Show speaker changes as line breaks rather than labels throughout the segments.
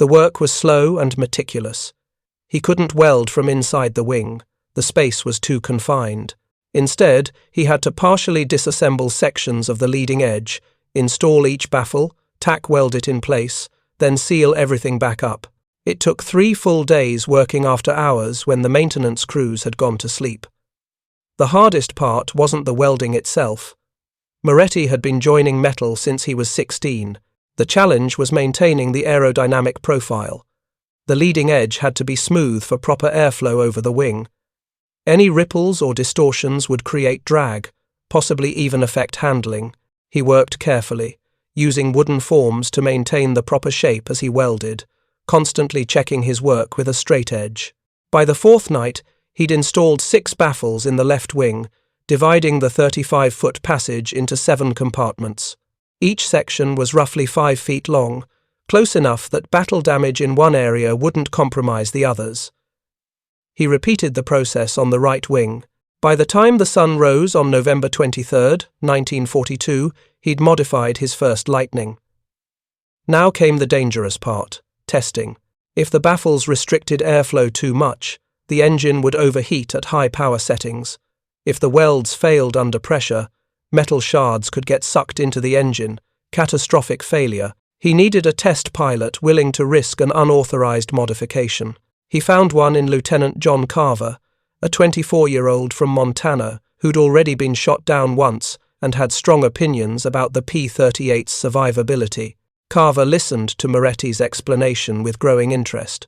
The work was slow and meticulous. He couldn't weld from inside the wing. The space was too confined. Instead, he had to partially disassemble sections of the leading edge, install each baffle, tack weld it in place, then seal everything back up. It took 3 full days working after hours when the maintenance crews had gone to sleep. The hardest part wasn't the welding itself. Moretti had been joining metal since he was 16. The challenge was maintaining the aerodynamic profile. The leading edge had to be smooth for proper airflow over the wing. Any ripples or distortions would create drag, possibly even affect handling. He worked carefully, using wooden forms to maintain the proper shape as he welded, constantly checking his work with a straight edge. By the 4th night, he'd installed 6 baffles in the left wing, dividing the 35-foot passage into 7 compartments. Each section was roughly 5 feet long, close enough that battle damage in one area wouldn't compromise the others. He repeated the process on the right wing. By the time the sun rose on November 23, 1942, he'd modified his first Lightning. Now came the dangerous part, testing. If the baffles restricted airflow too much, the engine would overheat at high power settings. If the welds failed under pressure, metal shards could get sucked into the engine, catastrophic failure. He needed a test pilot willing to risk an unauthorized modification. He found one in Lieutenant John Carver, a 24-year-old from Montana who'd already been shot down once and had strong opinions about the P-38's survivability. Carver listened to Moretti's explanation with growing interest.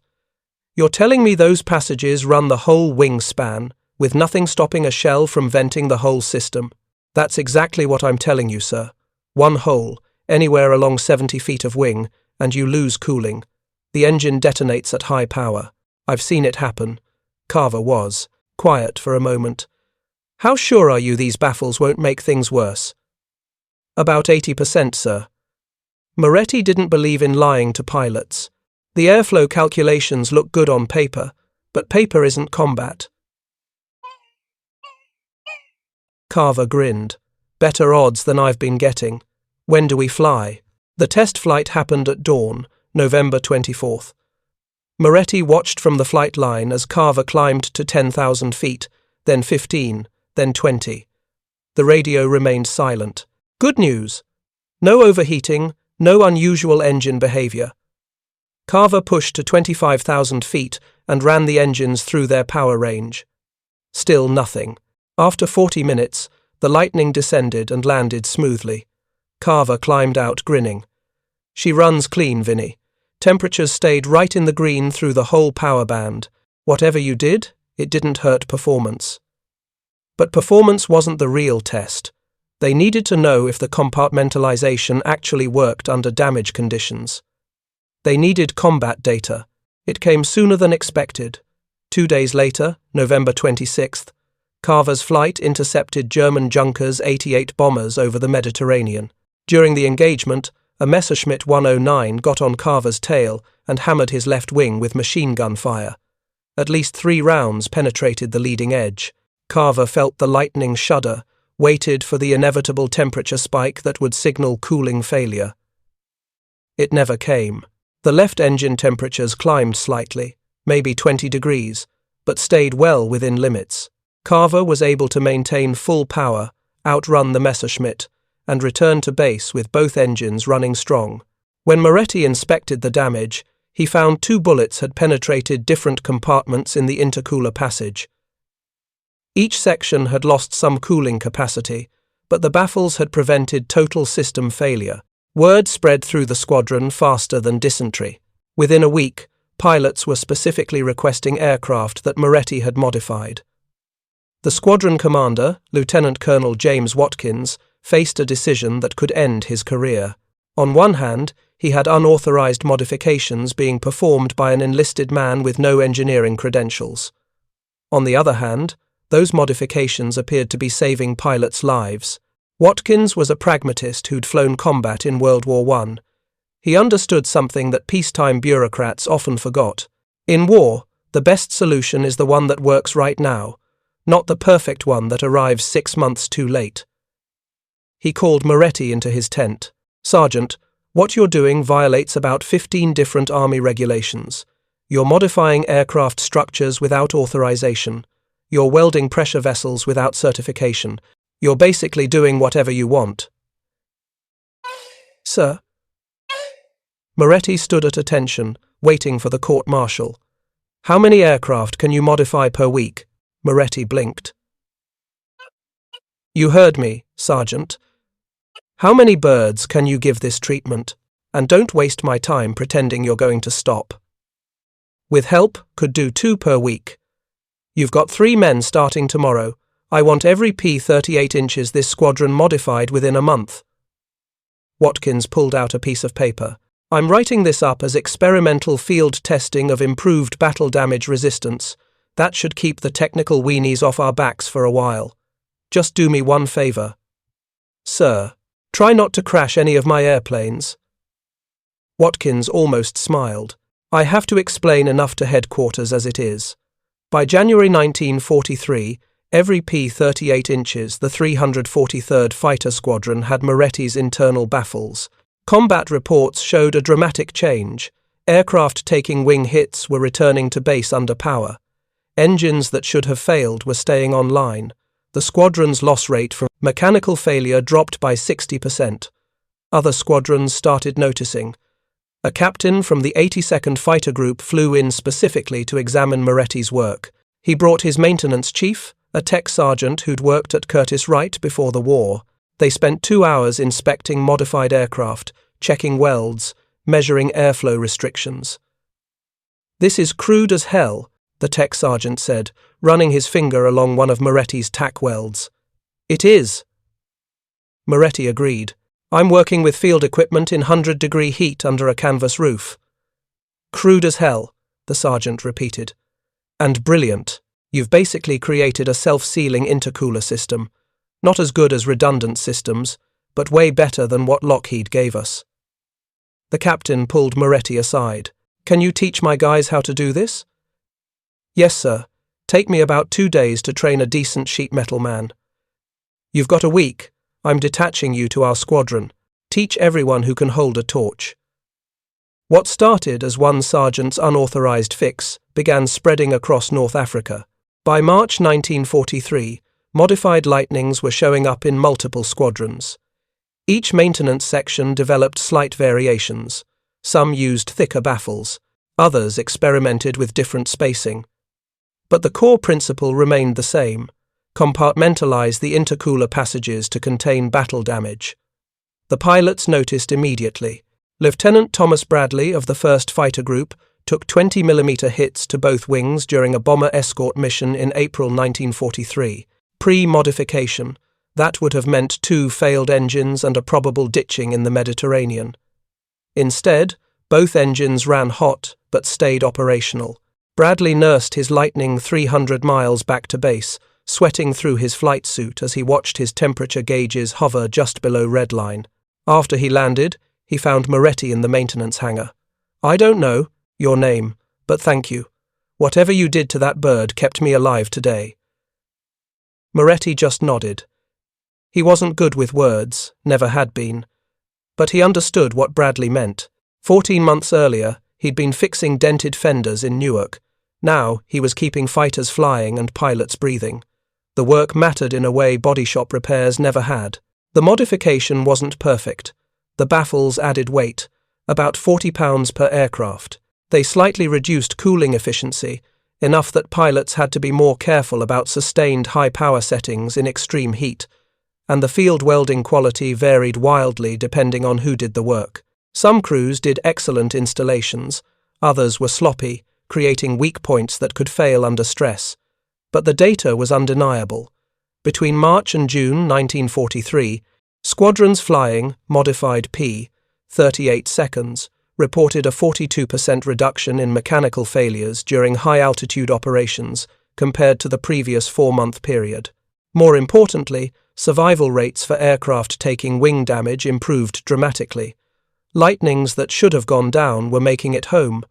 "You're telling me those passages run the whole wingspan, with nothing stopping a shell from venting the whole system?" "That's exactly what I'm telling you, sir. One hole, anywhere along 70 feet of wing, and you lose cooling. The engine detonates at high power. I've seen it happen." Carver was quiet for a moment. "How sure are you these baffles won't make things worse?" "About 80%, sir." Moretti didn't believe in lying to pilots. The airflow calculations look good on paper, but paper isn't combat. Carver grinned. "Better odds than I've been getting. When do we fly?" The test flight happened at dawn, November 24th. Moretti watched from the flight line as Carver climbed to 10,000 feet, then 15, then 20. The radio remained silent. Good news. No overheating, no unusual engine behavior. Carver pushed to 25,000 feet and ran the engines through their power range. Still nothing. After 40 minutes, the Lightning descended and landed smoothly. Carver climbed out, grinning. "She runs clean, Vinny. Temperatures stayed right in the green through the whole power band. Whatever you did, it didn't hurt performance." But performance wasn't the real test. They needed to know if the compartmentalization actually worked under damage conditions. They needed combat data. It came sooner than expected. 2 days later, November 26th, Carver's flight intercepted German Junkers 88 bombers over the Mediterranean. During the engagement, a Messerschmitt 109 got on Carver's tail and hammered his left wing with machine gun fire. At least 3 rounds penetrated the leading edge. Carver felt the Lightning shudder, waited for the inevitable temperature spike that would signal cooling failure. It never came. The left engine temperatures climbed slightly, maybe 20 degrees, but stayed well within limits. Carver was able to maintain full power, outrun the Messerschmitt, and return to base with both engines running strong. When Moretti inspected the damage, he found 2 bullets had penetrated different compartments in the intercooler passage. Each section had lost some cooling capacity, but the baffles had prevented total system failure. Word spread through the squadron faster than dysentery. Within a week, pilots were specifically requesting aircraft that Moretti had modified. The squadron commander, Lieutenant Colonel James Watkins, faced a decision that could end his career. On one hand, he had unauthorized modifications being performed by an enlisted man with no engineering credentials. On the other hand, those modifications appeared to be saving pilots' lives. Watkins was a pragmatist who'd flown combat in World War I. He understood something that peacetime bureaucrats often forgot. In war, the best solution is the one that works right now, not the perfect one that arrives 6 months too late. He called Moretti into his tent. "Sergeant, What you're doing violates about 15 different Army regulations. You're modifying aircraft structures without authorization. You're welding pressure vessels without certification. You're basically doing whatever you want. Sir? Moretti stood at attention, waiting for the court-martial. How many aircraft can you modify per week? Moretti blinked. You heard me, Sergeant. How many birds can you give this treatment? And don't waste my time pretending you're going to stop. With help, could do 2 per week. You've got 3 men starting tomorrow. I want every P-38 inches this squadron modified within a month. Watkins pulled out a piece of paper. I'm writing this up as experimental field testing of improved battle damage resistance. That should keep the technical weenies off our backs for a while. Just do me one favor. Sir, try not to crash any of my airplanes. Watkins almost smiled. I have to explain enough to headquarters as it is. By January 1943, every P-38 inches, the 343rd Fighter Squadron had Moretti's internal baffles. Combat reports showed a dramatic change. Aircraft taking wing hits were returning to base under power. Engines that should have failed were staying online. The squadron's loss rate from mechanical failure dropped by 60%. Other squadrons started noticing. A captain from the 82nd Fighter Group flew in specifically to examine Moretti's work. He brought his maintenance chief, a tech sergeant who'd worked at Curtiss-Wright before the war. They spent 2 hours inspecting modified aircraft, checking welds, measuring airflow restrictions. This is crude as hell, the tech sergeant said, running his finger along one of Moretti's tack welds. It is. Moretti agreed. I'm working with field equipment in 100-degree heat under a canvas roof. Crude as hell, the sergeant repeated. And brilliant. You've basically created a self-sealing intercooler system. Not as good as redundant systems, but way better than what Lockheed gave us. The captain pulled Moretti aside. Can you teach my guys how to do this? Yes, sir. Take me about 2 days to train a decent sheet metal man. You've got a week. I'm detaching you to our squadron. Teach everyone who can hold a torch. What started as one sergeant's unauthorized fix began spreading across North Africa. By March 1943, modified Lightnings were showing up in multiple squadrons. Each maintenance section developed slight variations. Some used thicker baffles. Others experimented with different spacing. But the core principle remained the same. Compartmentalize the intercooler passages to contain battle damage. The pilots noticed immediately. Lieutenant Thomas Bradley of the 1st Fighter Group took 20mm hits to both wings during a bomber escort mission in April 1943. Pre-modification, that would have meant 2 failed engines and a probable ditching in the Mediterranean. Instead, both engines ran hot but stayed operational. Bradley nursed his Lightning 300 miles back to base, sweating through his flight suit as he watched his temperature gauges hover just below redline. After he landed, he found Moretti in the maintenance hangar. I don't know your name, but thank you. Whatever you did to that bird kept me alive today. Moretti just nodded. He wasn't good with words, never had been. But he understood what Bradley meant. 14 months earlier, he'd been fixing dented fenders in Newark. Now, he was keeping fighters flying and pilots breathing. The work mattered in a way body shop repairs never had. The modification wasn't perfect. The baffles added weight, about 40 pounds per aircraft. They slightly reduced cooling efficiency, enough that pilots had to be more careful about sustained high-power settings in extreme heat, and the field welding quality varied wildly depending on who did the work. Some crews did excellent installations, others were sloppy, creating weak points that could fail under stress. But the data was undeniable. Between March and June 1943, squadrons flying modified P-38 seconds reported a 42% reduction in mechanical failures during high-altitude operations compared to the previous 4-month period. More importantly, survival rates for aircraft taking wing damage improved dramatically. Lightnings that should have gone down were making it home.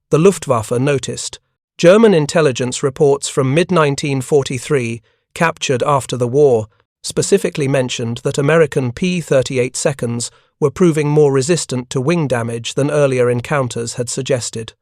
The Luftwaffe noticed. German intelligence reports from mid-1943, captured after the war, specifically mentioned that American P-38 seconds were proving more resistant to wing damage than earlier encounters had suggested.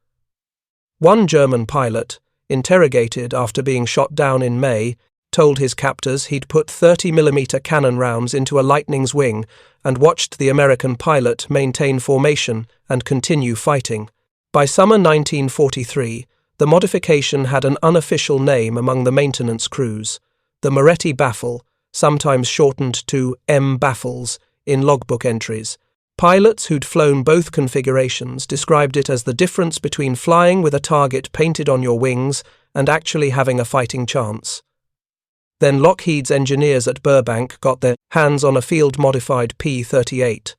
One German pilot, interrogated after being shot down in May, told his captors he'd put 30mm cannon rounds into a Lightning's wing and watched the American pilot maintain formation and continue fighting. By summer 1943, the modification had an unofficial name among the maintenance crews, the Moretti baffle, sometimes shortened to M baffles in logbook entries. Pilots who'd flown both configurations described it as the difference between flying with a target painted on your wings and actually having a fighting chance. Then Lockheed's engineers at Burbank got their hands on a field-modified P-38.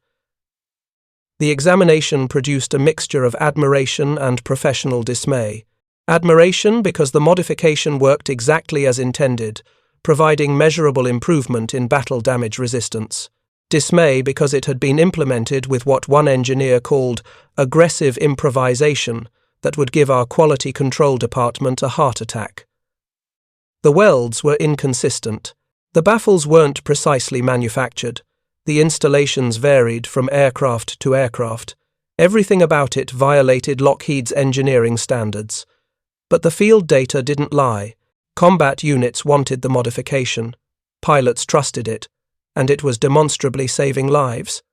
The examination produced a mixture of admiration and professional dismay. Admiration because the modification worked exactly as intended, providing measurable improvement in battle damage resistance. Dismay because it had been implemented with what one engineer called aggressive improvisation that would give our quality control department a heart attack. The welds were inconsistent. The baffles weren't precisely manufactured. The installations varied from aircraft to aircraft. Everything about it violated Lockheed's engineering standards. But the field data didn't lie. Combat units wanted the modification. Pilots trusted it. And it was demonstrably saving lives.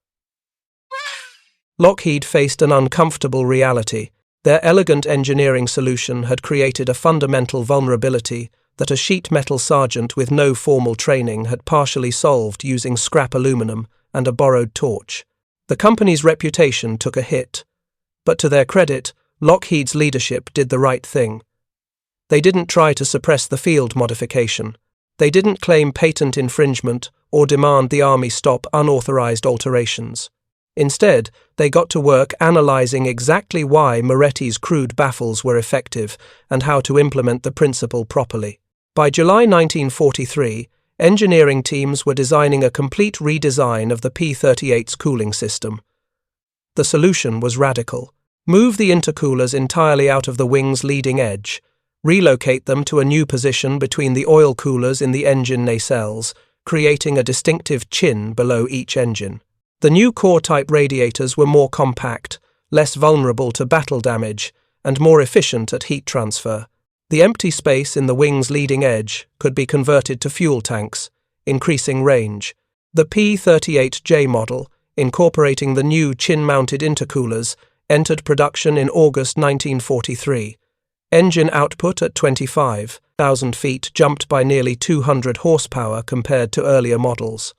Lockheed faced an uncomfortable reality. Their elegant engineering solution had created a fundamental vulnerability that a sheet metal sergeant with no formal training had partially solved using scrap aluminum and a borrowed torch. The company's reputation took a hit. But to their credit, Lockheed's leadership did the right thing. They didn't try to suppress the field modification. They didn't claim patent infringement or demand the Army stop unauthorized alterations. Instead, they got to work analyzing exactly why Moretti's crude baffles were effective and how to implement the principle properly. By July 1943, engineering teams were designing a complete redesign of the P-38's cooling system. The solution was radical. Move the intercoolers entirely out of the wing's leading edge, relocate them to a new position between the oil coolers in the engine nacelles, creating a distinctive chin below each engine. The new core-type radiators were more compact, less vulnerable to battle damage, and more efficient at heat transfer. The empty space in the wing's leading edge could be converted to fuel tanks, increasing range. The P-38J model, incorporating the new chin-mounted intercoolers, entered production in August 1943. Engine output at 25,000 feet jumped by nearly 200 horsepower compared to earlier models.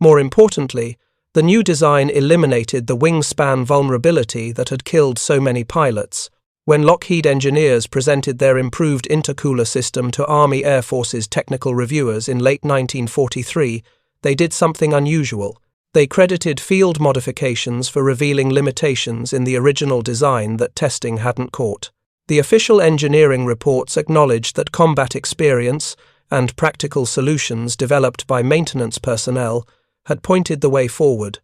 More importantly, the new design eliminated the wingspan vulnerability that had killed so many pilots. When Lockheed engineers presented their improved intercooler system to Army Air Force's technical reviewers in late 1943, they did something unusual. They credited field modifications for revealing limitations in the original design that testing hadn't caught. The official engineering reports acknowledged that combat experience and practical solutions developed by maintenance personnel had pointed the way forward.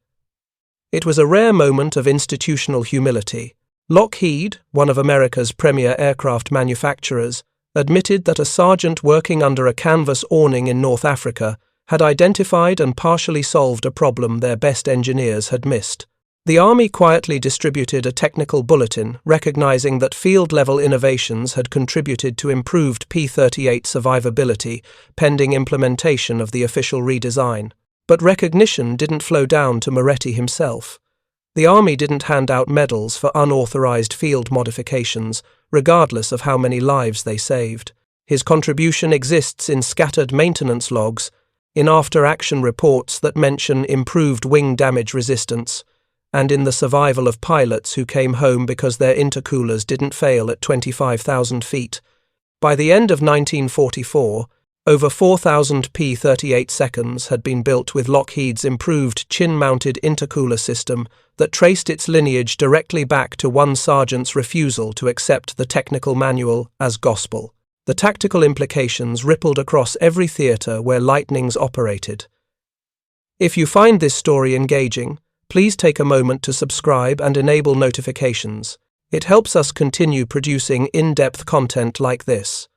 It was a rare moment of institutional humility. Lockheed, one of America's premier aircraft manufacturers, admitted that a sergeant working under a canvas awning in North Africa had identified and partially solved a problem their best engineers had missed. The Army quietly distributed a technical bulletin recognizing that field-level innovations had contributed to improved P-38 survivability pending implementation of the official redesign. But recognition didn't flow down to Moretti himself. The Army didn't hand out medals for unauthorized field modifications, regardless of how many lives they saved. His contribution exists in scattered maintenance logs, in after-action reports that mention improved wing damage resistance, and in the survival of pilots who came home because their intercoolers didn't fail at 25,000 feet. By the end of 1944, over 4,000 P-38 seconds had been built with Lockheed's improved chin-mounted intercooler system that traced its lineage directly back to one sergeant's refusal to accept the technical manual as gospel. The tactical implications rippled across every theater where Lightnings operated. If you find this story engaging, please take a moment to subscribe and enable notifications. It helps us continue producing in-depth content like this.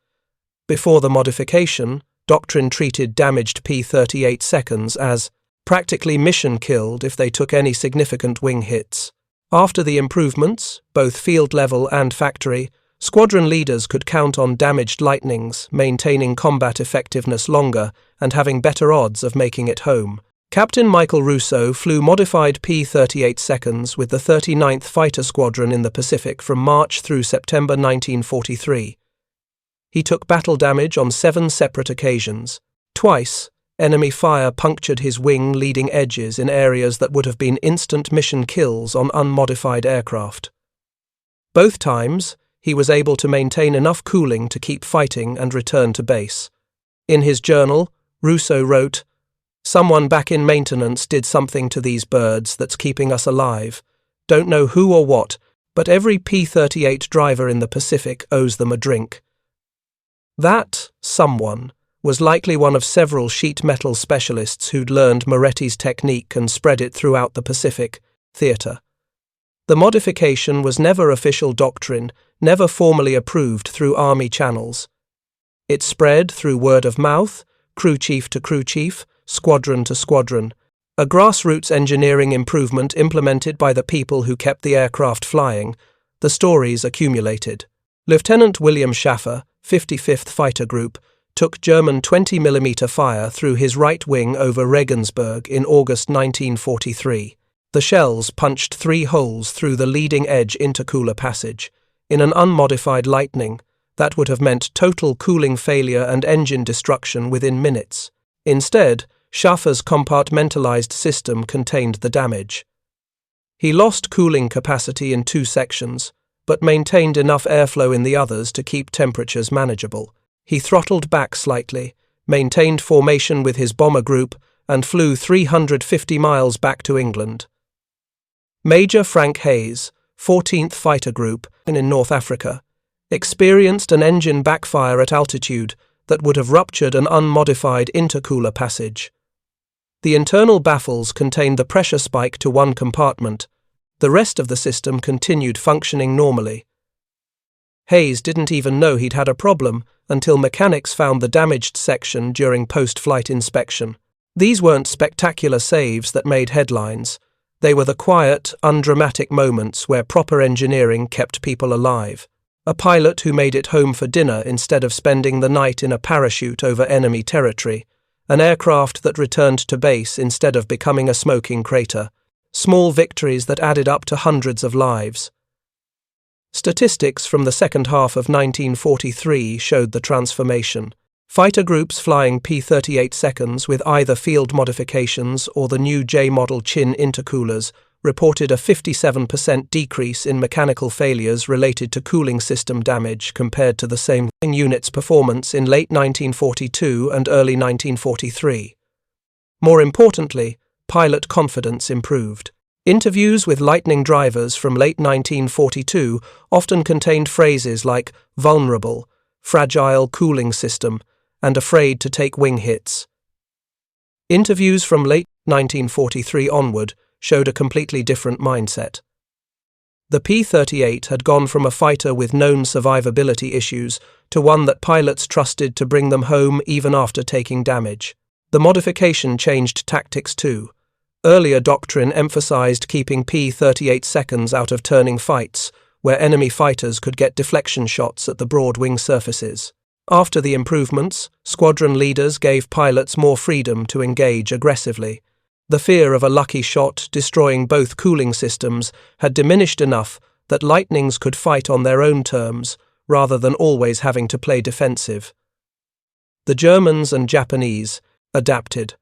Before the modification, doctrine treated damaged P-38 seconds as practically mission-killed if they took any significant wing hits. After the improvements, both field level and factory, squadron leaders could count on damaged Lightnings, maintaining combat effectiveness longer and having better odds of making it home. Captain Michael Russo flew modified P-38 seconds with the 39th Fighter Squadron in the Pacific from March through September 1943. He took battle damage on 7 separate occasions. Twice, enemy fire punctured his wing leading edges in areas that would have been instant mission kills on unmodified aircraft. Both times, he was able to maintain enough cooling to keep fighting and return to base. In his journal, Russo wrote, "Someone back in maintenance did something to these birds that's keeping us alive. Don't know who or what, but every P-38 driver in the Pacific owes them a drink." That someone was likely one of several sheet metal specialists who'd learned Moretti's technique and spread it throughout the Pacific theater. The modification was never official doctrine, never formally approved through Army channels. It spread through word of mouth, crew chief to crew chief, squadron to squadron, a grassroots engineering improvement implemented by the people who kept the aircraft flying. The stories accumulated. Lieutenant William Schaffer, 55th Fighter Group, took German 20mm fire through his right wing over Regensburg in August 1943. The shells punched 3 holes through the leading edge intercooler passage. In an unmodified Lightning, that would have meant total cooling failure and engine destruction within minutes. Instead, Schaffer's compartmentalized system contained the damage. He lost cooling capacity in 2 sections, but maintained enough airflow in the others to keep temperatures manageable. He throttled back slightly, maintained formation with his bomber group, and flew 350 miles back to England. Major Frank Hayes, 14th Fighter Group, in North Africa, experienced an engine backfire at altitude that would have ruptured an unmodified intercooler passage. The internal baffles contained the pressure spike to one compartment. The rest of the system continued functioning normally. Hayes didn't even know he'd had a problem until mechanics found the damaged section during post-flight inspection. These weren't spectacular saves that made headlines. They were the quiet, undramatic moments where proper engineering kept people alive. A pilot who made it home for dinner instead of spending the night in a parachute over enemy territory. An aircraft that returned to base instead of becoming a smoking crater. Small victories that added up to hundreds of lives. Statistics from the second half of 1943 showed the transformation. Fighter groups flying P-38 seconds with either field modifications or the new J-model Chin intercoolers reported a 57% decrease in mechanical failures related to cooling system damage compared to the same unit's performance in late 1942 and early 1943. More importantly, pilot confidence improved. Interviews with Lightning drivers from late 1942 often contained phrases like vulnerable, fragile cooling system, and afraid to take wing hits. Interviews from late 1943 onward showed a completely different mindset. The P-38 had gone from a fighter with known survivability issues to one that pilots trusted to bring them home even after taking damage. The modification changed tactics too. Earlier doctrine emphasized keeping P-38 seconds out of turning fights, where enemy fighters could get deflection shots at the broad wing surfaces. After the improvements, squadron leaders gave pilots more freedom to engage aggressively. The fear of a lucky shot destroying both cooling systems had diminished enough that Lightnings could fight on their own terms, rather than always having to play defensive. The Germans and Japanese adapted.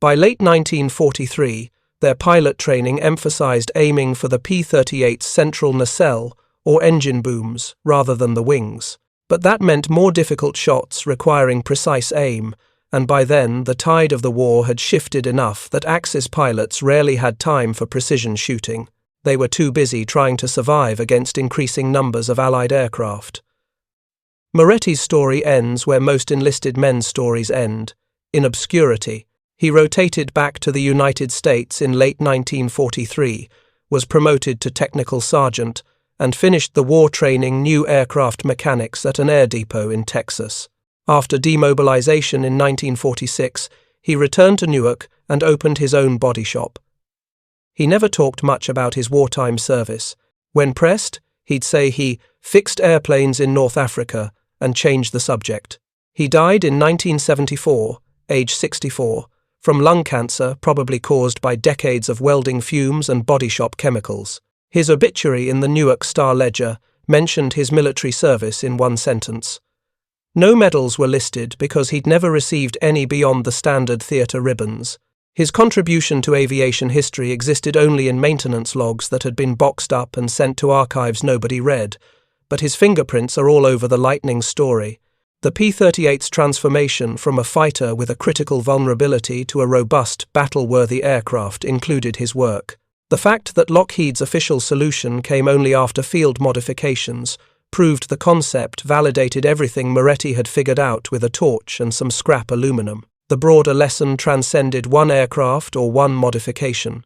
By late 1943, their pilot training emphasized aiming for the P-38's central nacelle, or engine booms, rather than the wings. But that meant more difficult shots requiring precise aim, and by then the tide of the war had shifted enough that Axis pilots rarely had time for precision shooting. They were too busy trying to survive against increasing numbers of Allied aircraft. Moretti's story ends where most enlisted men's stories end, in obscurity. He rotated back to the United States in late 1943, was promoted to technical sergeant, and finished the war training new aircraft mechanics at an air depot in Texas. After demobilization in 1946, he returned to Newark and opened his own body shop. He never talked much about his wartime service. When pressed, he'd say he fixed airplanes in North Africa and changed the subject. He died in 1974, age 64, from lung cancer probably caused by decades of welding fumes and body shop chemicals. His obituary in the Newark Star-Ledger mentioned his military service in one sentence. No medals were listed because he'd never received any beyond the standard theatre ribbons. His contribution to aviation history existed only in maintenance logs that had been boxed up and sent to archives nobody read, but his fingerprints are all over the Lightning story. The P-38's transformation from a fighter with a critical vulnerability to a robust, battle-worthy aircraft included his work. The fact that Lockheed's official solution came only after field modifications proved the concept validated everything Moretti had figured out with a torch and some scrap aluminum. The broader lesson transcended one aircraft or one modification.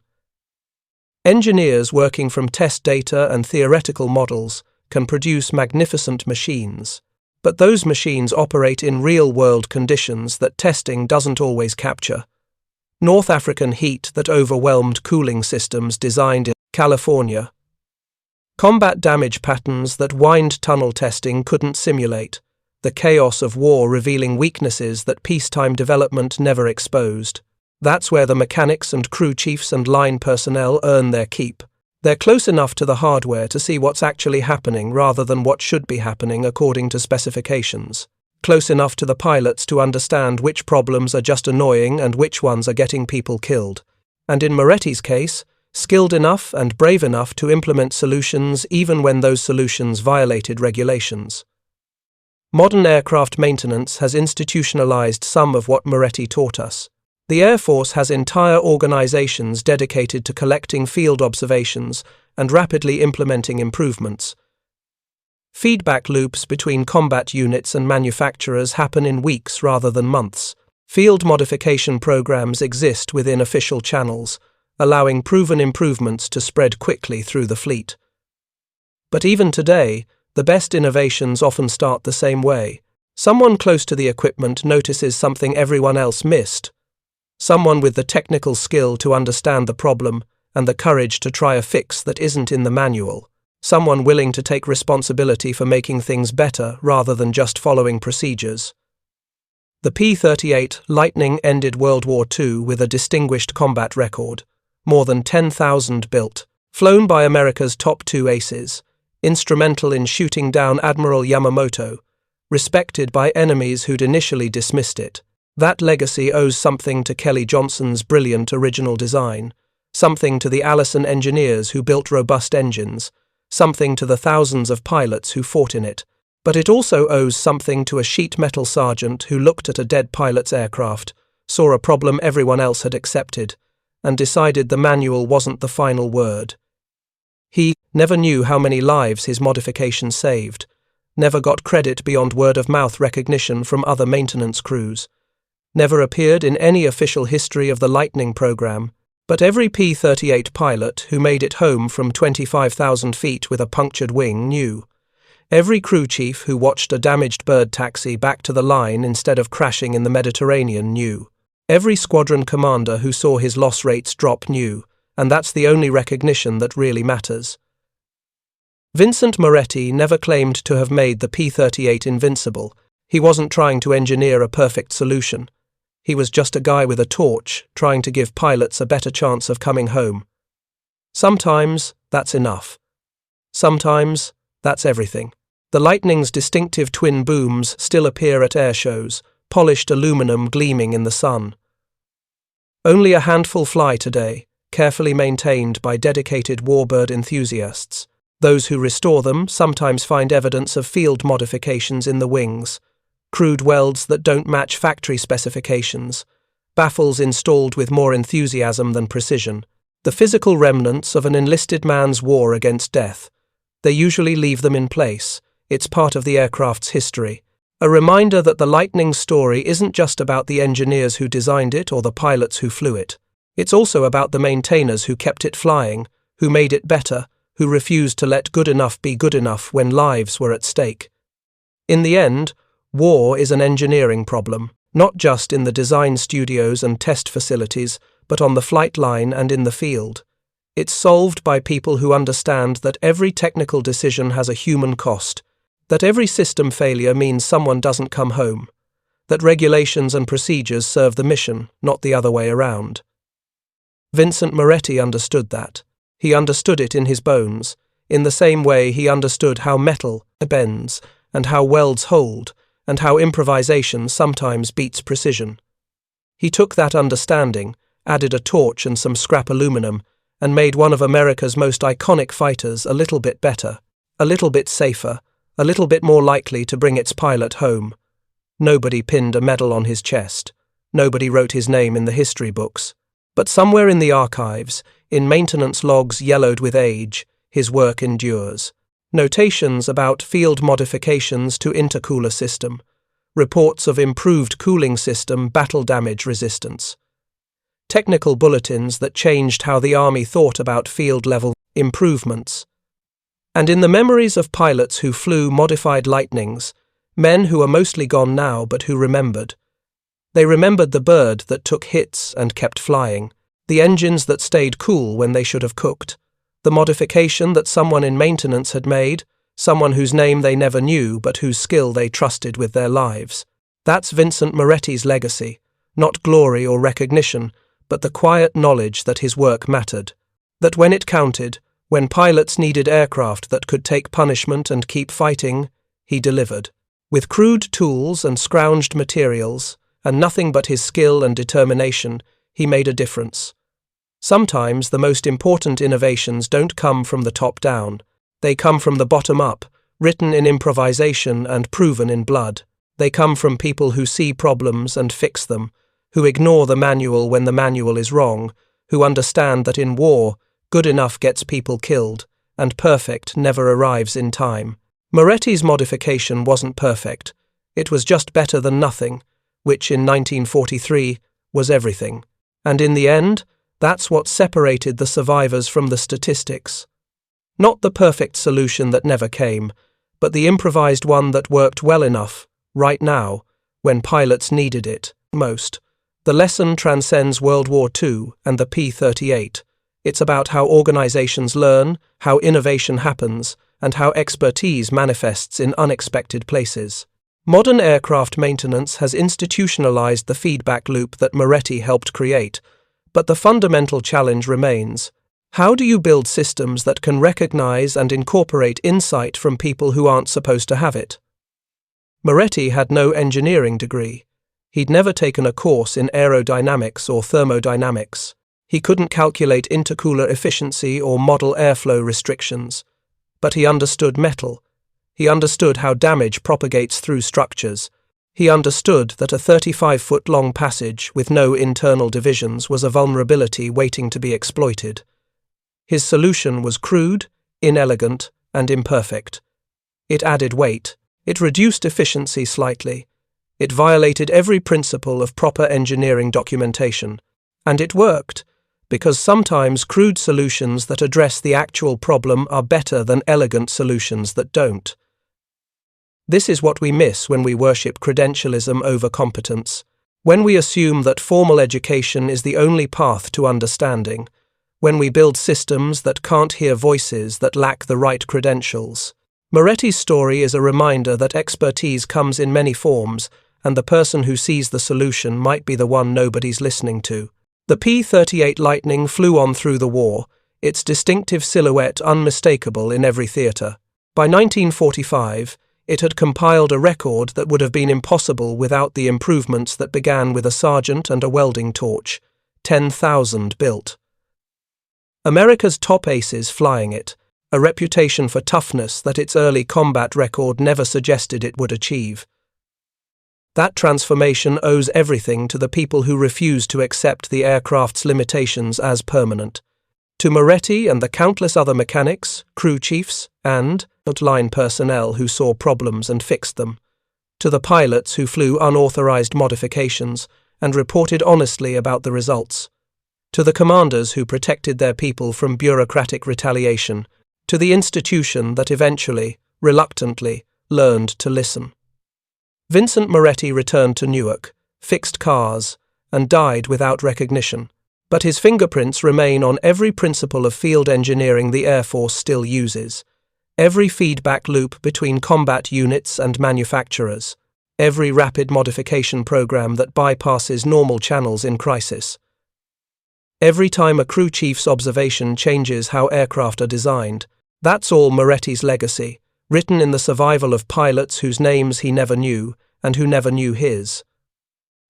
Engineers working from test data and theoretical models can produce magnificent machines, but those machines operate in real-world conditions that testing doesn't always capture. North African heat that overwhelmed cooling systems designed in California. Combat damage patterns that wind tunnel testing couldn't simulate. The chaos of war revealing weaknesses that peacetime development never exposed. That's where the mechanics and crew chiefs and line personnel earn their keep. They're close enough to the hardware to see what's actually happening rather than what should be happening according to specifications. Close enough to the pilots to understand which problems are just annoying and which ones are getting people killed. And in Moretti's case, skilled enough and brave enough to implement solutions even when those solutions violated regulations. Modern aircraft maintenance has institutionalized some of what Moretti taught us. The Air Force has entire organizations dedicated to collecting field observations and rapidly implementing improvements. Feedback loops between combat units and manufacturers happen in weeks rather than months. Field modification programs exist within official channels, allowing proven improvements to spread quickly through the fleet. But even today, the best innovations often start the same way. Someone close to the equipment notices something everyone else missed. Someone with the technical skill to understand the problem and the courage to try a fix that isn't in the manual. Someone willing to take responsibility for making things better rather than just following procedures. The P-38 Lightning ended World War II with a distinguished combat record. More than 10,000 built, flown by America's top two aces, instrumental in shooting down Admiral Yamamoto, respected by enemies who'd initially dismissed it. That legacy owes something to Kelly Johnson's brilliant original design, something to the Allison engineers who built robust engines, something to the thousands of pilots who fought in it, but it also owes something to a sheet metal sergeant who looked at a dead pilot's aircraft, saw a problem everyone else had accepted, and decided the manual wasn't the final word. He never knew how many lives his modification saved, never got credit beyond word-of-mouth recognition from other maintenance crews, never appeared in any official history of the Lightning program, but every P-38 pilot who made it home from 25,000 feet with a punctured wing knew. Every crew chief who watched a damaged bird taxi back to the line instead of crashing in the Mediterranean knew. Every squadron commander who saw his loss rates drop knew, and that's the only recognition that really matters. Vincent Moretti never claimed to have made the P-38 invincible. He wasn't trying to engineer a perfect solution. He was just a guy with a torch trying to give pilots a better chance of coming home. Sometimes that's enough. Sometimes that's everything. The Lightning's distinctive twin booms still appear at air shows, polished aluminum gleaming in the sun. Only a handful fly today, carefully maintained by dedicated warbird enthusiasts. Those who restore them sometimes find evidence of field modifications in the wings, crude welds that don't match factory specifications, baffles installed with more enthusiasm than precision, the physical remnants of an enlisted man's war against death. They usually leave them in place. It's part of the aircraft's history. A reminder that the Lightning story isn't just about the engineers who designed it or the pilots who flew it. It's also about the maintainers who kept it flying, who made it better, who refused to let good enough be good enough when lives were at stake. In the end, war is an engineering problem. not just in the design studios and test facilities, but on the flight line and in the field. It's solved by people who understand that every technical decision has a human cost, that every system failure means someone doesn't come home, that regulations and procedures serve the mission, not the other way around. Vincent Moretti understood that. He understood it in his bones, in the same way he understood how metal bends, and how welds hold, and how improvisation sometimes beats precision. He took that understanding, added a torch and some scrap aluminum, and made one of America's most iconic fighters a little bit better, a little bit safer, a little bit more likely to bring its pilot home. Nobody pinned a medal on his chest. Nobody wrote his name in the history books. But somewhere in the archives, in maintenance logs yellowed with age, his work endures. Notations about field modifications to intercooler system, reports of improved cooling system battle damage resistance, technical bulletins that changed how the Army thought about field-level improvements. And in the memories of pilots who flew modified Lightnings, men who are mostly gone now but who remembered. They remembered the bird that took hits and kept flying, the engines that stayed cool when they should have cooked, the modification that someone in maintenance had made, someone whose name they never knew but whose skill they trusted with their lives. That's Vincent Moretti's legacy, not glory or recognition, but the quiet knowledge that his work mattered, that when it counted, when pilots needed aircraft that could take punishment and keep fighting, he delivered. With crude tools and scrounged materials, and nothing but his skill and determination, he made a difference. Sometimes the most important innovations don't come from the top down. They come from the bottom up, written in improvisation and proven in blood. They come from people who see problems and fix them, who ignore the manual when the manual is wrong, who understand that in war, good enough gets people killed, and perfect never arrives in time. Moretti's modification wasn't perfect. It was just better than nothing, which in 1943 was everything. And in the end, that's what separated the survivors from the statistics. Not the perfect solution that never came, but the improvised one that worked well enough, right now, when pilots needed it most. The lesson transcends World War II and the P-38. It's about how organizations learn, how innovation happens, and how expertise manifests in unexpected places. Modern aircraft maintenance has institutionalized the feedback loop that Moretti helped create, but the fundamental challenge remains. How do you build systems that can recognize and incorporate insight from people who aren't supposed to have it? Moretti had no engineering degree. He'd never taken a course in aerodynamics or thermodynamics. He couldn't calculate intercooler efficiency or model airflow restrictions. But he understood metal. He understood how damage propagates through structures. He understood that a 35-foot-long passage with no internal divisions was a vulnerability waiting to be exploited. His solution was crude, inelegant, and imperfect. It added weight. It reduced efficiency slightly. It violated every principle of proper engineering documentation. And it worked, because sometimes crude solutions that address the actual problem are better than elegant solutions that don't. This is what we miss when we worship credentialism over competence, when we assume that formal education is the only path to understanding, when we build systems that can't hear voices that lack the right credentials. Moretti's story is a reminder that expertise comes in many forms, and the person who sees the solution might be the one nobody's listening to. The P-38 Lightning flew on through the war, its distinctive silhouette unmistakable in every theatre. By 1945, it had compiled a record that would have been impossible without the improvements that began with a sergeant and a welding torch, 10,000 built. America's top aces flying it, a reputation for toughness that its early combat record never suggested it would achieve. That transformation owes everything to the people who refused to accept the aircraft's limitations as permanent. To Moretti and the countless other mechanics, crew chiefs, and line personnel who saw problems and fixed them. To the pilots who flew unauthorized modifications and reported honestly about the results. To the commanders who protected their people from bureaucratic retaliation. To the institution that eventually, reluctantly, learned to listen. Vincent Moretti returned to Newark, fixed cars, and died without recognition. But his fingerprints remain on every principle of field engineering the Air Force still uses. Every feedback loop between combat units and manufacturers. Every rapid modification program that bypasses normal channels in crisis. Every time a crew chief's observation changes how aircraft are designed. That's all Moretti's legacy, written in the survival of pilots whose names he never knew and who never knew his.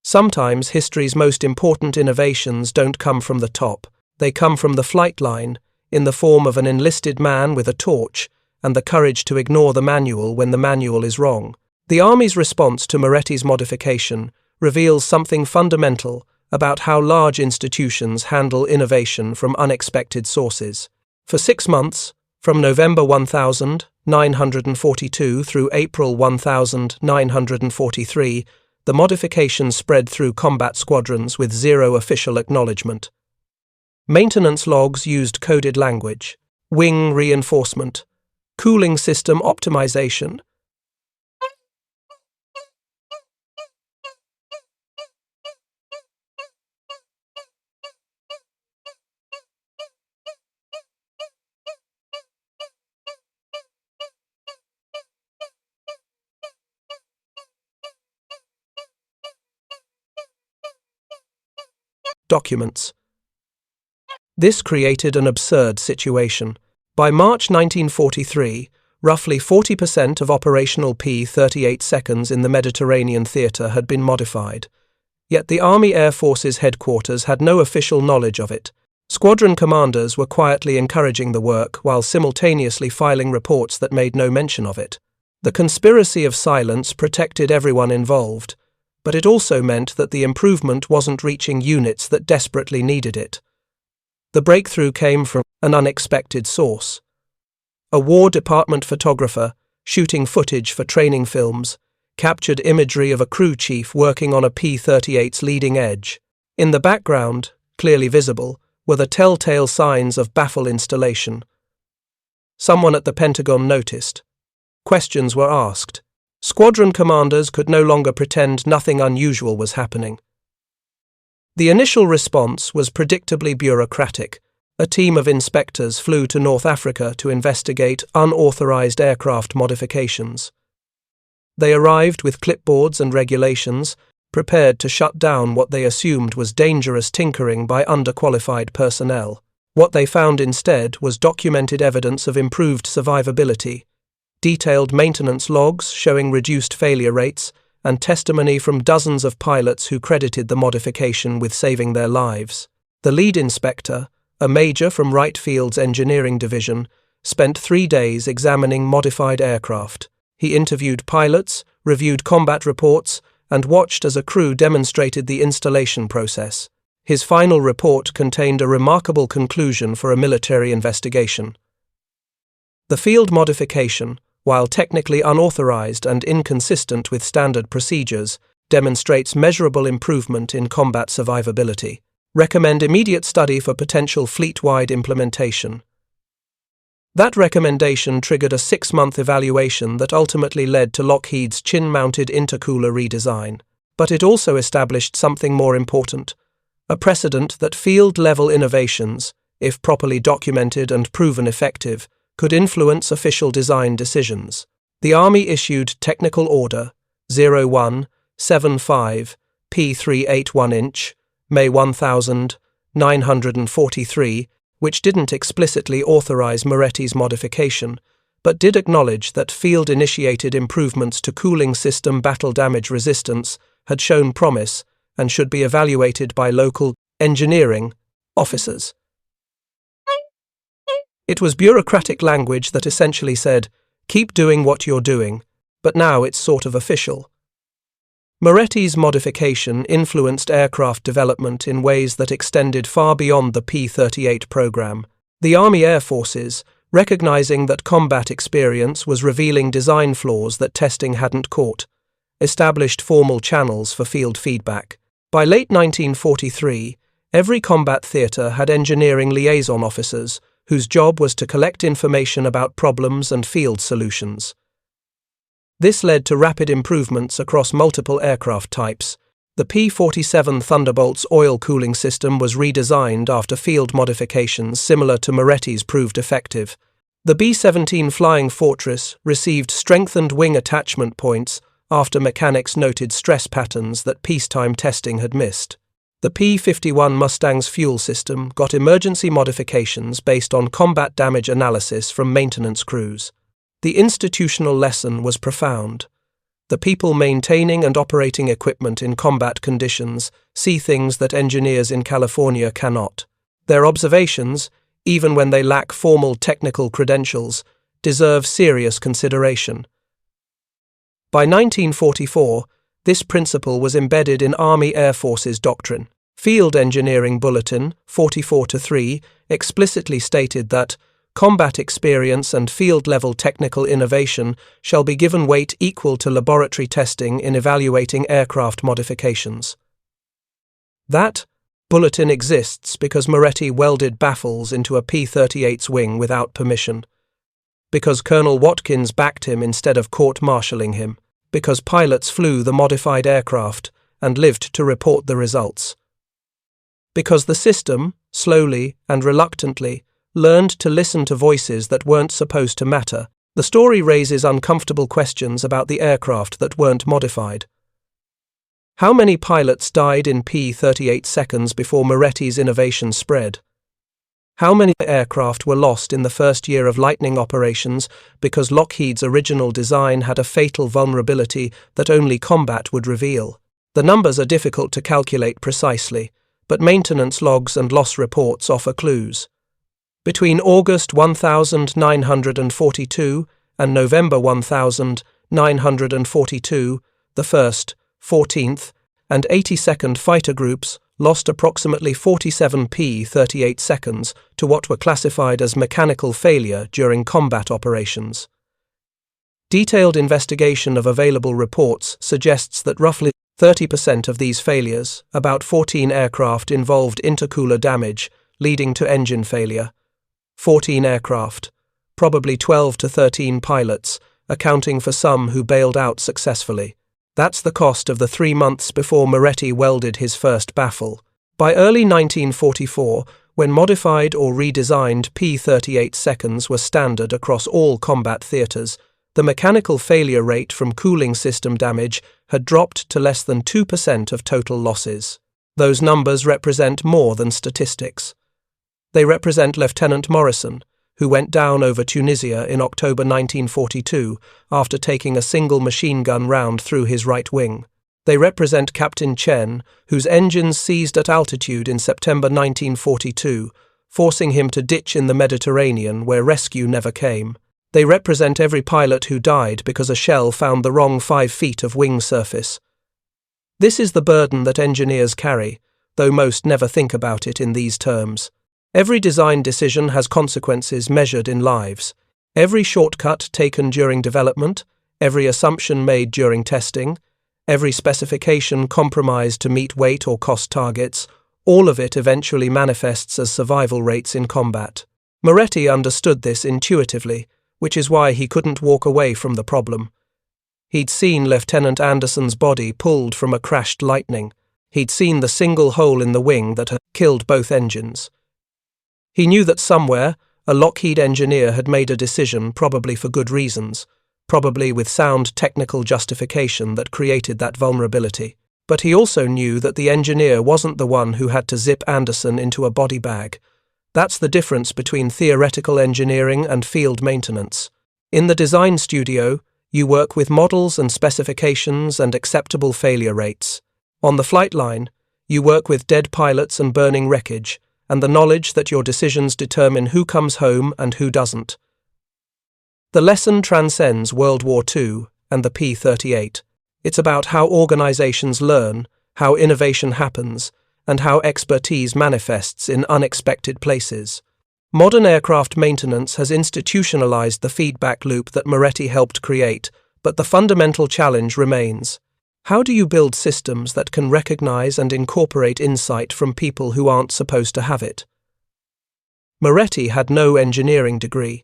Sometimes history's most important innovations don't come from the top. They come from the flight line, in the form of an enlisted man with a torch and the courage to ignore the manual when the manual is wrong. The Army's response to Moretti's modification reveals something fundamental about how large institutions handle innovation from unexpected sources. For 6 months, from November 1942 through April 1943, the modification spread through combat squadrons with zero official acknowledgement. Maintenance logs used coded language, wing reinforcement, cooling system optimization. Documents. This created an absurd situation. By March 1943, roughly 40% of operational P-38 seconds in the Mediterranean theatre had been modified. Yet the Army Air Force's headquarters had no official knowledge of it. Squadron commanders were quietly encouraging the work while simultaneously filing reports that made no mention of it. The conspiracy of silence protected everyone involved, but it also meant that the improvement wasn't reaching units that desperately needed it. The breakthrough came from an unexpected source. A War Department photographer, shooting footage for training films, captured imagery of a crew chief working on a P-38's leading edge. In the background, clearly visible, were the telltale signs of baffle installation. Someone at the Pentagon noticed. Questions were asked. Squadron commanders could no longer pretend nothing unusual was happening. The initial response was predictably bureaucratic. A team of inspectors flew to North Africa to investigate unauthorized aircraft modifications. They arrived with clipboards and regulations, prepared to shut down what they assumed was dangerous tinkering by underqualified personnel. What they found instead was documented evidence of improved survivability, detailed maintenance logs showing reduced failure rates, and testimony from dozens of pilots who credited the modification with saving their lives. The lead inspector, a major from Wright Field's engineering division, spent 3 days examining modified aircraft. He interviewed pilots, reviewed combat reports, and watched as a crew demonstrated the installation process. His final report contained a remarkable conclusion for a military investigation. The field modification, while technically unauthorized and inconsistent with standard procedures, demonstrates measurable improvement in combat survivability. Recommend immediate study for potential fleet-wide implementation. That recommendation triggered a 6-month evaluation that ultimately led to Lockheed's chin-mounted intercooler redesign. But it also established something more important, a precedent that field-level innovations, if properly documented and proven effective, could influence official design decisions. The Army issued Technical Order 0175 P381-inch, May 1943, which didn't explicitly authorize Moretti's modification, but did acknowledge that field-initiated improvements to cooling system battle damage resistance had shown promise and should be evaluated by local engineering officers. It was bureaucratic language that essentially said, keep doing what you're doing, but now it's sort of official. Moretti's modification influenced aircraft development in ways that extended far beyond the P-38 program. The Army Air Forces, recognizing that combat experience was revealing design flaws that testing hadn't caught, established formal channels for field feedback. By late 1943, every combat theatre had engineering liaison officers whose job was to collect information about problems and field solutions. This led to rapid improvements across multiple aircraft types, The P-47 Thunderbolt's oil cooling system was redesigned after field modifications similar to Moretti's proved effective. The B-17 Flying Fortress received strengthened wing attachment points after mechanics noted stress patterns that peacetime testing had missed. The P-51 Mustang's fuel system got emergency modifications based on combat damage analysis from maintenance crews. The institutional lesson was profound. The people maintaining and operating equipment in combat conditions see things that engineers in California cannot. Their observations, even when they lack formal technical credentials, deserve serious consideration. By 1944, this principle was embedded in Army Air Force's doctrine. Field Engineering Bulletin 44-3 explicitly stated that combat experience and field-level technical innovation shall be given weight equal to laboratory testing in evaluating aircraft modifications. That bulletin exists because Moretti welded baffles into a P-38's wing without permission, because Colonel Watkins backed him instead of court-martialing him, because pilots flew the modified aircraft and lived to report the results, because the system, slowly and reluctantly, learned to listen to voices that weren't supposed to matter. The story raises uncomfortable questions about the aircraft that weren't modified. How many pilots died in P-38 seconds before Moretti's innovation spread? How many aircraft were lost in the first year of Lightning operations because Lockheed's original design had a fatal vulnerability that only combat would reveal? The numbers are difficult to calculate precisely, but maintenance logs and loss reports offer clues. Between August 1942 and November 1942, the 1st, 14th, and 82nd Fighter Groups lost approximately 47 P-38 seconds to what were classified as mechanical failure during combat operations. Detailed investigation of available reports suggests that roughly 30% of these failures, about 14 aircraft, involved intercooler damage, leading to engine failure. 14 aircraft, probably 12 to 13 pilots, accounting for some who bailed out successfully. That's the cost of the 3 months before Moretti welded his first baffle. By early 1944, when modified or redesigned P-38 seconds were standard across all combat theaters, the mechanical failure rate from cooling system damage had dropped to less than 2% of total losses. Those numbers represent more than statistics. They represent Lieutenant Morrison, who went down over Tunisia in October 1942 after taking a single machine gun round through his right wing. They represent Captain Chen, whose engines seized at altitude in September 1942, forcing him to ditch in the Mediterranean where rescue never came. They represent every pilot who died because a shell found the wrong 5 feet of wing surface. This is the burden that engineers carry, though most never think about it in these terms. Every design decision has consequences measured in lives. Every shortcut taken during development, every assumption made during testing, every specification compromised to meet weight or cost targets, all of it eventually manifests as survival rates in combat. Moretti understood this intuitively, which is why he couldn't walk away from the problem. He'd seen Lieutenant Anderson's body pulled from a crashed Lightning. He'd seen the single hole in the wing that had killed both engines. He knew that somewhere, a Lockheed engineer had made a decision, probably for good reasons, probably with sound technical justification that created that vulnerability. But he also knew that the engineer wasn't the one who had to zip Anderson into a body bag. That's the difference between theoretical engineering and field maintenance. In the design studio, you work with models and specifications and acceptable failure rates. On the flight line, you work with dead pilots and burning wreckage, and the knowledge that your decisions determine who comes home and who doesn't. The lesson transcends World War II and the P-38. It's about how organizations learn, how innovation happens, and how expertise manifests in unexpected places. Modern aircraft maintenance has institutionalized the feedback loop that Moretti helped create, but the fundamental challenge remains. How do you build systems that can recognize and incorporate insight from people who aren't supposed to have it? Moretti had no engineering degree.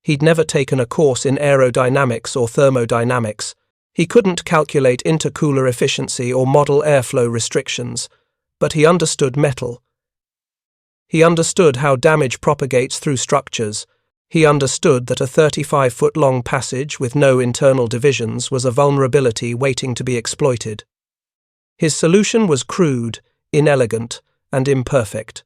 He'd never taken a course in aerodynamics or thermodynamics. He couldn't calculate intercooler efficiency or model airflow restrictions, but he understood metal. He understood how damage propagates through structures. He understood that a 35-foot-long passage with no internal divisions was a vulnerability waiting to be exploited. His solution was crude, inelegant, and imperfect.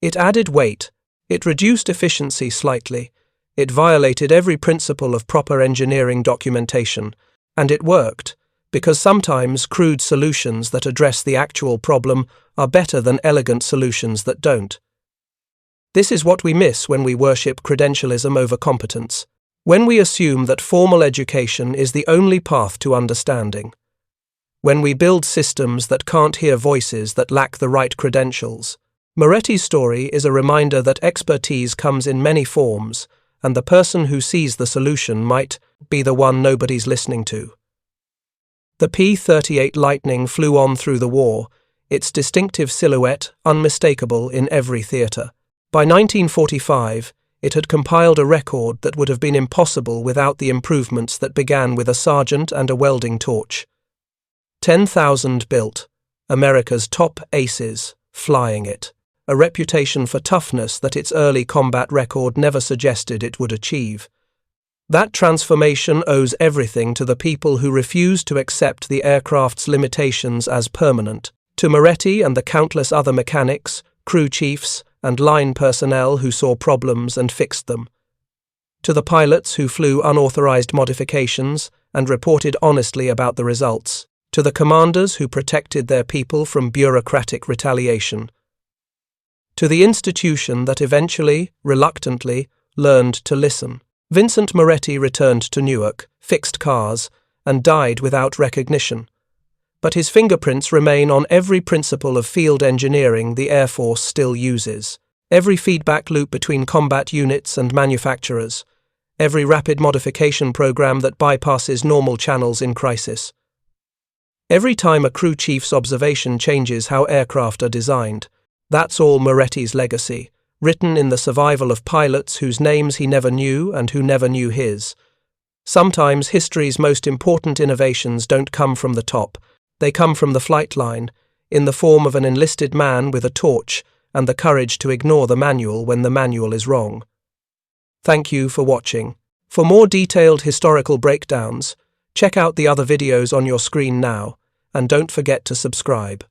It added weight, it reduced efficiency slightly, it violated every principle of proper engineering documentation, and it worked, because sometimes crude solutions that address the actual problem are better than elegant solutions that don't. This is what we miss when we worship credentialism over competence, when we assume that formal education is the only path to understanding, when we build systems that can't hear voices that lack the right credentials. Moretti's story is a reminder that expertise comes in many forms, and the person who sees the solution might be the one nobody's listening to. The P-38 Lightning flew on through the war, its distinctive silhouette unmistakable in every theatre. By 1945, it had compiled a record that would have been impossible without the improvements that began with a sergeant and a welding torch. 10,000 built, America's top aces, flying it, a reputation for toughness that its early combat record never suggested it would achieve. That transformation owes everything to the people who refused to accept the aircraft's limitations as permanent, to Moretti and the countless other mechanics, crew chiefs, and line personnel who saw problems and fixed them, to the pilots who flew unauthorized modifications and reported honestly about the results, to the commanders who protected their people from bureaucratic retaliation, to the institution that eventually, reluctantly, learned to listen. Vincent Moretti returned to Newark, fixed cars, and died without recognition. But his fingerprints remain on every principle of field engineering the Air Force still uses, every feedback loop between combat units and manufacturers, every rapid modification program that bypasses normal channels in crisis. Every time a crew chief's observation changes how aircraft are designed, that's all Moretti's legacy, written in the survival of pilots whose names he never knew and who never knew his. Sometimes history's most important innovations don't come from the top. They come from the flight line, in the form of an enlisted man with a torch and the courage to ignore the manual when the manual is wrong. Thank you for watching. For more detailed historical breakdowns, check out the other videos on your screen now, and don't forget to subscribe.